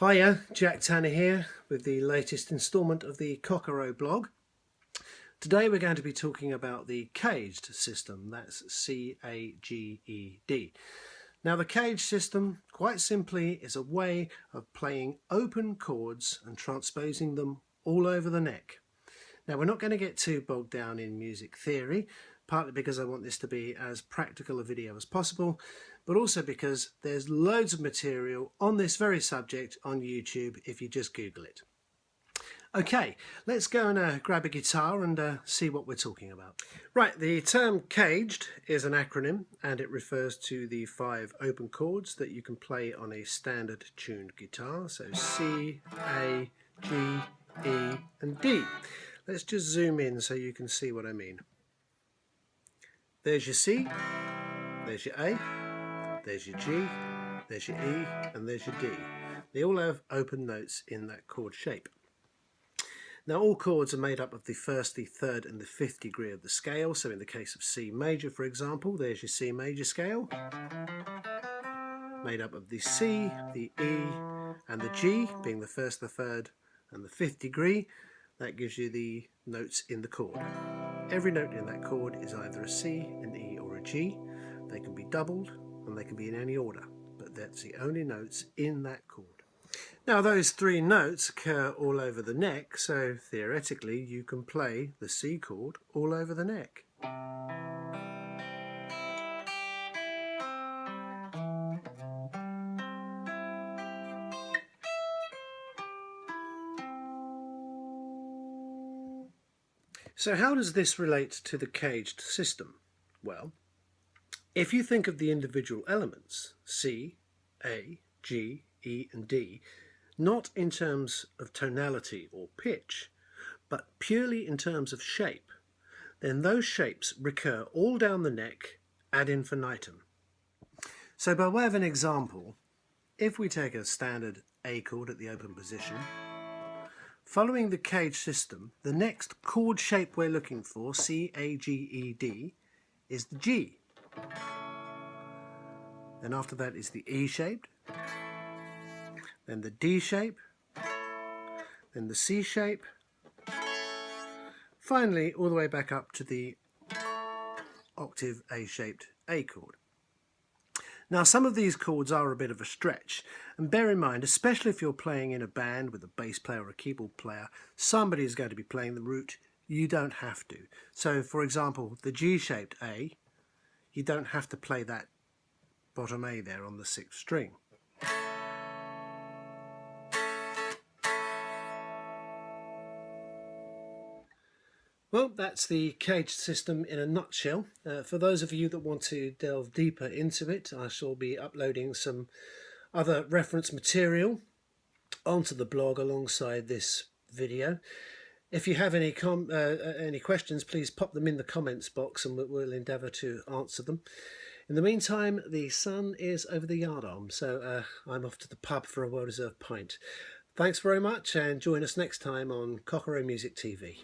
Hiya, Jack Tanner here with the latest instalment of the Cockero blog. Today we're going to be talking about the caged system, that's C-A-G-E-D. Now the caged system, quite simply, is a way of playing open chords and transposing them all over the neck. Now we're not going to get too bogged down in music theory, partly because I want this to be as practical a video as possible, but also because there's loads of material on this very subject on YouTube if you just Google it. Okay, let's go and grab a guitar and see what we're talking about. Right, the term caged is an acronym and it refers to the 5 open chords that you can play on a standard tuned guitar. So C, A, G, E and D. Let's just zoom in so you can see what I mean. There's your C, there's your A, there's your G, there's your E and there's your D. They all have open notes in that chord shape. Now all chords are made up of the first, the third and the fifth degree of the scale. So in the case of C major, for example, there's your C major scale, made up of the C, the E and the G, being the first, the third and the fifth degree. That gives you the notes in the chord. Every note in that chord is either a C, an E or a G. They can be doubled and they can be in any order, but that's the only notes in that chord. Now those 3 notes occur all over the neck, so theoretically you can play the C chord all over the neck. So how does this relate to the caged system? Well, if you think of the individual elements, C, A, G, E and D, not in terms of tonality or pitch, but purely in terms of shape, then those shapes recur all down the neck ad infinitum. So by way of an example, if we take a standard A chord at the open position, following the caged system, the next chord shape we're looking for, C, A, G, E, D, is the G. Then after that is the E shaped, then the D shape, then the C shape, finally all the way back up to the octave A-shaped A chord. Now some of these chords are a bit of a stretch, and bear in mind, especially if you're playing in a band with a bass player or a keyboard player, somebody is going to be playing the root. You don't have to. So for example, the G-shaped A, you don't have to play that bottom A there on the 6th string. Well, that's the caged system in a nutshell. For those of you that want to delve deeper into it, I shall be uploading some other reference material onto the blog alongside this video. If you have any questions, please pop them in the comments box and we'll endeavour to answer them. In the meantime, the sun is over the yard arm, so I'm off to the pub for a well-deserved pint. Thanks very much and join us next time on Cockero Music TV.